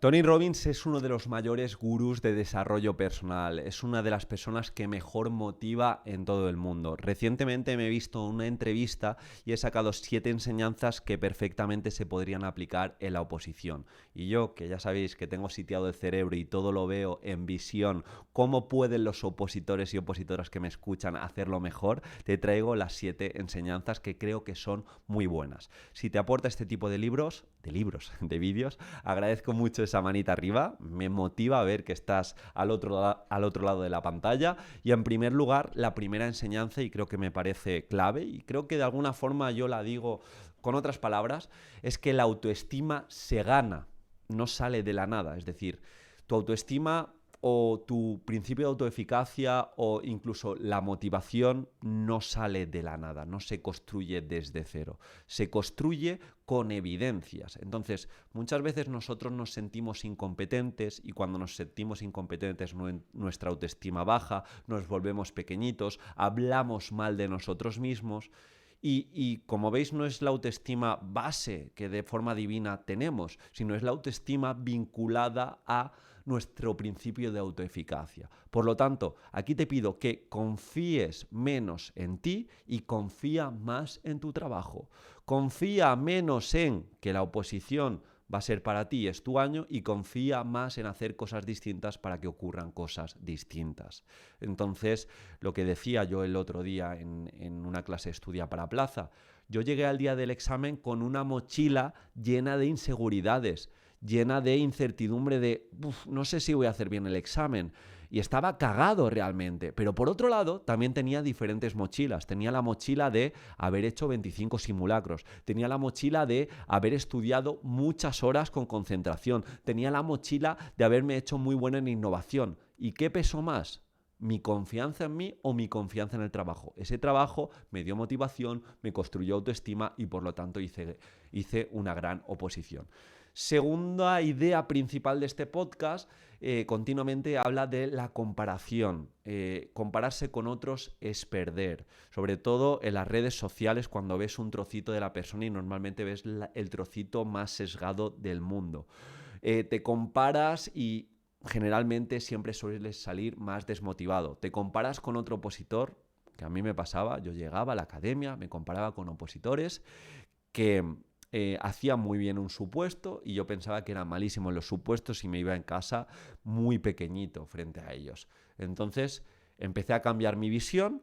Tony Robbins es uno de los mayores gurús de desarrollo personal. Es una de las personas que mejor motiva en todo el mundo. Recientemente me he visto una entrevista y he sacado 7 enseñanzas que perfectamente se podrían aplicar en la oposición. Y yo, que ya sabéis que tengo sitiado el cerebro y todo lo veo en visión, cómo pueden los opositores y opositoras que me escuchan hacerlo mejor, te traigo las 7 enseñanzas que creo que son muy buenas. Si te aporta este tipo de de vídeos, agradezco mucho esa manita arriba, me motiva a ver que estás al otro lado de la pantalla. Y en primer lugar, la primera enseñanza, y creo que me parece clave, y creo que de alguna forma yo la digo con otras palabras, es que la autoestima se gana, no sale de la nada. Es decir, tu autoestima o tu principio de autoeficacia o incluso la motivación no sale de la nada, no se construye desde cero, se construye con evidencias. Entonces, muchas veces nosotros nos sentimos incompetentes y cuando nos sentimos incompetentes nuestra autoestima baja, nos volvemos pequeñitos, hablamos mal de nosotros mismos. Y como veis, no es la autoestima base que de forma divina tenemos, sino es la autoestima vinculada a nuestro principio de autoeficacia. Por lo tanto, aquí te pido que confíes menos en ti y confía más en tu trabajo. Confía menos en que la oposición va a ser para ti, es tu año, y confía más en hacer cosas distintas para que ocurran cosas distintas. Entonces, lo que decía yo el otro día en una clase de Estudia para Plaza, yo llegué al día del examen con una mochila llena de inseguridades, llena de incertidumbre de, no sé si voy a hacer bien el examen. Y estaba cagado realmente. Pero por otro lado, también tenía diferentes mochilas. Tenía la mochila de haber hecho 25 simulacros. Tenía la mochila de haber estudiado muchas horas con concentración. Tenía la mochila de haberme hecho muy bueno en innovación. ¿Y qué pesó más? ¿Mi confianza en mí o mi confianza en el trabajo? Ese trabajo me dio motivación, me construyó autoestima y por lo tanto hice una gran oposición. Segunda idea principal de este podcast, continuamente habla de la comparación. Compararse con otros es perder, sobre todo en las redes sociales cuando ves un trocito de la persona y normalmente ves el trocito más sesgado del mundo. Te comparas y generalmente siempre sueles salir más desmotivado. Te comparas con otro opositor, que a mí me pasaba, yo llegaba a la academia, me comparaba con opositores que hacían muy bien un supuesto y yo pensaba que eran malísimos los supuestos y me iba en casa muy pequeñito frente a ellos. Entonces empecé a cambiar mi visión.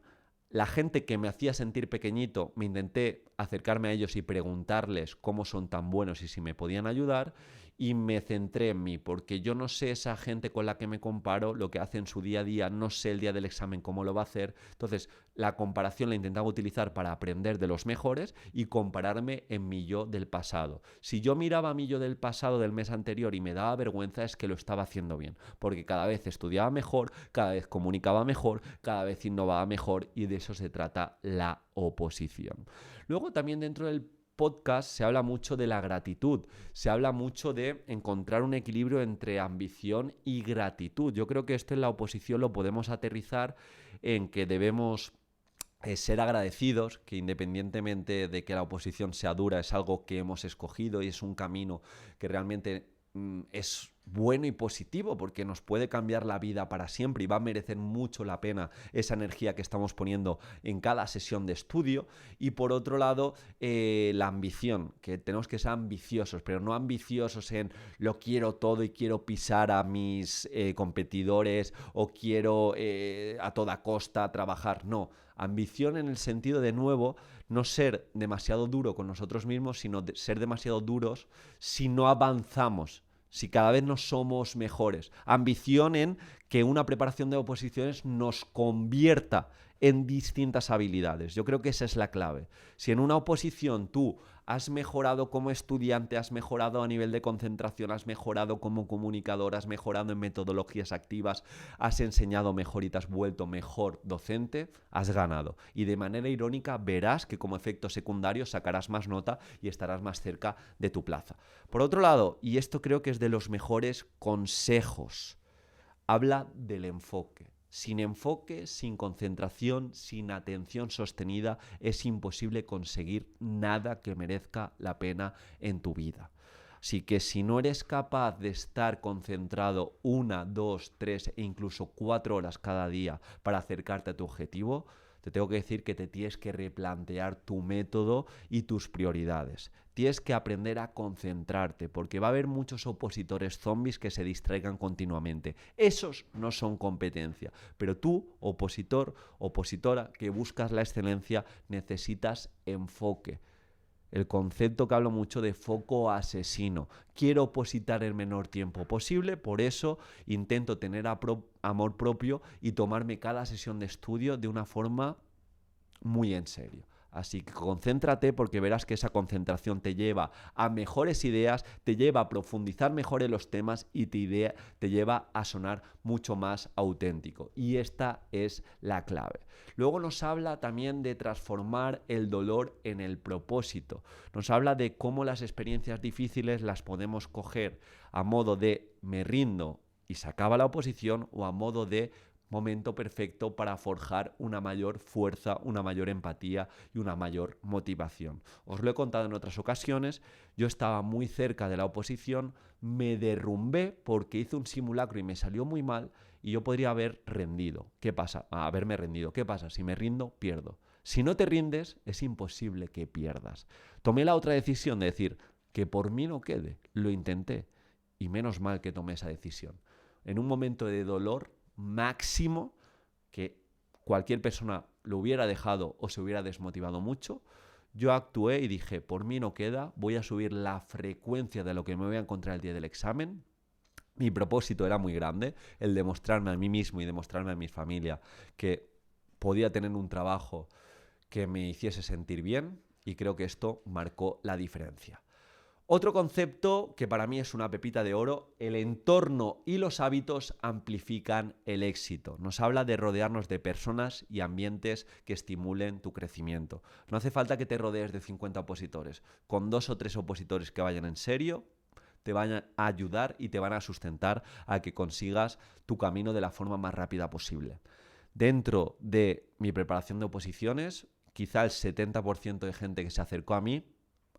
La gente que me hacía sentir pequeñito, me intenté acercarme a ellos y preguntarles cómo son tan buenos y si me podían ayudar, y me centré en mí, porque yo no sé esa gente con la que me comparo lo que hace en su día a día, no sé el día del examen cómo lo va a hacer. Entonces la comparación la intentaba utilizar para aprender de los mejores y compararme en mi yo del pasado. Si yo miraba a mi yo del pasado del mes anterior y me daba vergüenza, es que lo estaba haciendo bien, porque cada vez estudiaba mejor, cada vez comunicaba mejor, cada vez innovaba mejor, y de eso se trata la oposición. Luego también dentro del podcast se habla mucho de la gratitud, se habla mucho de encontrar un equilibrio entre ambición y gratitud. Yo creo que esto en la oposición lo podemos aterrizar en que debemos ser agradecidos, que independientemente de que la oposición sea dura, es algo que hemos escogido y es un camino que realmente es bueno y positivo porque nos puede cambiar la vida para siempre y va a merecer mucho la pena esa energía que estamos poniendo en cada sesión de estudio. Y por otro lado, la ambición, que tenemos que ser ambiciosos, pero no ambiciosos en lo quiero todo y quiero pisar a mis competidores o quiero a toda costa trabajar, no. Ambición en el sentido de nuevo, no ser demasiado duro con nosotros mismos, sino ser demasiado duros si no avanzamos, si cada vez no somos mejores. Ambición en que una preparación de oposiciones nos convierta en distintas habilidades. Yo creo que esa es la clave. Si en una oposición tú has mejorado como estudiante, has mejorado a nivel de concentración, has mejorado como comunicador, has mejorado en metodologías activas, has enseñado mejor y te has vuelto mejor docente, has ganado. Y de manera irónica verás que como efecto secundario sacarás más nota y estarás más cerca de tu plaza. Por otro lado, y esto creo que es de los mejores consejos, habla del enfoque. Sin enfoque, sin concentración, sin atención sostenida, es imposible conseguir nada que merezca la pena en tu vida. Así que si no eres capaz de estar concentrado 1, 2, 3 e incluso 4 horas cada día para acercarte a tu objetivo, te tengo que decir que te tienes que replantear tu método y tus prioridades. Tienes que aprender a concentrarte porque va a haber muchos opositores zombies que se distraigan continuamente. Esos no son competencia, pero tú, opositor, opositora, que buscas la excelencia, necesitas enfoque. El concepto que hablo mucho de foco asesino. Quiero opositar el menor tiempo posible, por eso intento tener amor propio y tomarme cada sesión de estudio de una forma muy en serio. Así que concéntrate porque verás que esa concentración te lleva a mejores ideas, te lleva a profundizar mejor en los temas y te lleva a sonar mucho más auténtico. Y esta es la clave. Luego nos habla también de transformar el dolor en el propósito. Nos habla de cómo las experiencias difíciles las podemos coger a modo de me rindo y se acaba la oposición o a modo de momento perfecto para forjar una mayor fuerza, una mayor empatía y una mayor motivación. Os lo he contado en otras ocasiones, yo estaba muy cerca de la oposición, me derrumbé porque hice un simulacro y me salió muy mal y yo podría haber rendido. ¿Qué pasa? Haberme rendido. ¿Qué pasa? Si me rindo, pierdo. Si no te rindes, es imposible que pierdas. Tomé la otra decisión de decir que por mí no quede. Lo intenté y menos mal que tomé esa decisión. En un momento de dolor máximo que cualquier persona lo hubiera dejado o se hubiera desmotivado mucho, yo actué y dije, por mí no queda, voy a subir la frecuencia de lo que me voy a encontrar el día del examen. Mi propósito era muy grande, el demostrarme a mí mismo y demostrarme a mi familia que podía tener un trabajo que me hiciese sentir bien y creo que esto marcó la diferencia. Otro concepto que para mí es una pepita de oro, el entorno y los hábitos amplifican el éxito. Nos habla de rodearnos de personas y ambientes que estimulen tu crecimiento. No hace falta que te rodees de 50 opositores. Con 2 o 3 opositores que vayan en serio, te van a ayudar y te van a sustentar a que consigas tu camino de la forma más rápida posible. Dentro de mi preparación de oposiciones, quizá el 70% de gente que se acercó a mí,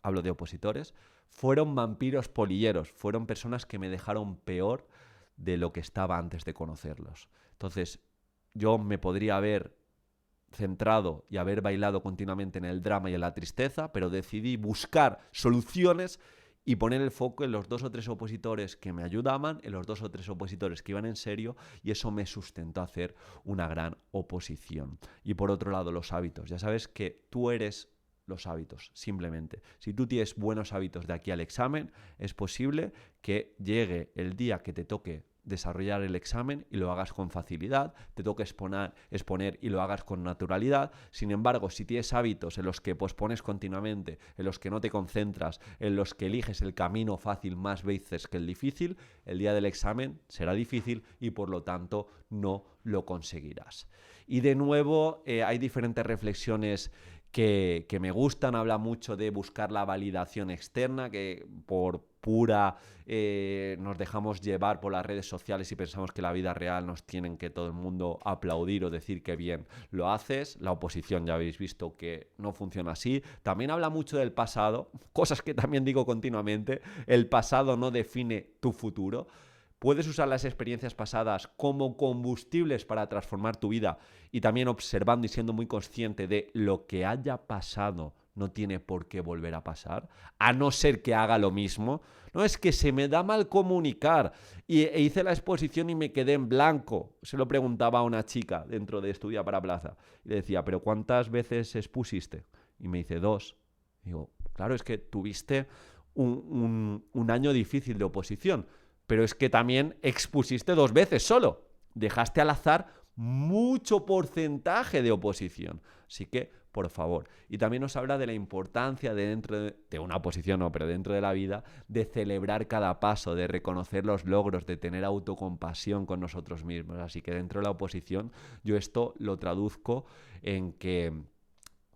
hablo de opositores, fueron vampiros polilleros, fueron personas que me dejaron peor de lo que estaba antes de conocerlos. Entonces, yo me podría haber centrado y haber bailado continuamente en el drama y en la tristeza, pero decidí buscar soluciones y poner el foco en los 2 o 3 opositores que me ayudaban, en los 2 o 3 opositores que iban en serio, y eso me sustentó a hacer una gran oposición. Y por otro lado, los hábitos. Ya sabes que tú eres los hábitos, simplemente. Si tú tienes buenos hábitos de aquí al examen, es posible que llegue el día que te toque desarrollar el examen y lo hagas con facilidad, te toque exponer y lo hagas con naturalidad. Sin embargo, si tienes hábitos en los que pospones continuamente, en los que no te concentras, en los que eliges el camino fácil más veces que el difícil, el día del examen será difícil y por lo tanto no lo conseguirás. Y de nuevo, hay diferentes reflexiones que me gustan. Habla mucho de buscar la validación externa, que por pura nos dejamos llevar por las redes sociales y pensamos que la vida real nos tienen que todo el mundo aplaudir o decir que bien lo haces. La oposición ya habéis visto que no funciona así. También habla mucho del pasado, cosas que también digo continuamente. El pasado no define tu futuro. Puedes usar las experiencias pasadas como combustibles para transformar tu vida y también observando y siendo muy consciente de lo que haya pasado no tiene por qué volver a pasar, a no ser que haga lo mismo. No, es que se me da mal comunicar e hice la exposición y me quedé en blanco. Se lo preguntaba a una chica dentro de Estudia para Plaza y le decía, ¿pero cuántas veces expusiste? Y me dice 2. Digo, claro, es que tuviste un año difícil de oposición. Pero es que también expusiste 2 veces solo. Dejaste al azar mucho porcentaje de oposición. Así que, por favor. Y también nos habla de la importancia de dentro de una oposición, no, pero dentro de la vida, de celebrar cada paso, de reconocer los logros, de tener autocompasión con nosotros mismos. Así que dentro de la oposición, yo esto lo traduzco en que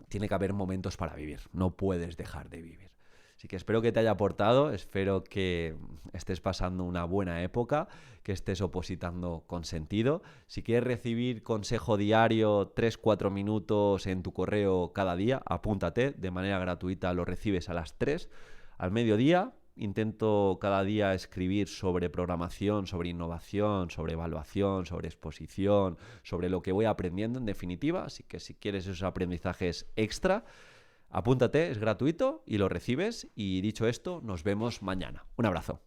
tiene que haber momentos para vivir. No puedes dejar de vivir. Así que espero que te haya aportado, espero que estés pasando una buena época, que estés opositando con sentido. Si quieres recibir consejo diario, 3-4 minutos en tu correo cada día, apúntate de manera gratuita, lo recibes a las 3 al mediodía. Intento cada día escribir sobre programación, sobre innovación, sobre evaluación, sobre exposición, sobre lo que voy aprendiendo en definitiva. Así que si quieres esos aprendizajes extra, apúntate, es gratuito y lo recibes. Y dicho esto, nos vemos mañana. Un abrazo.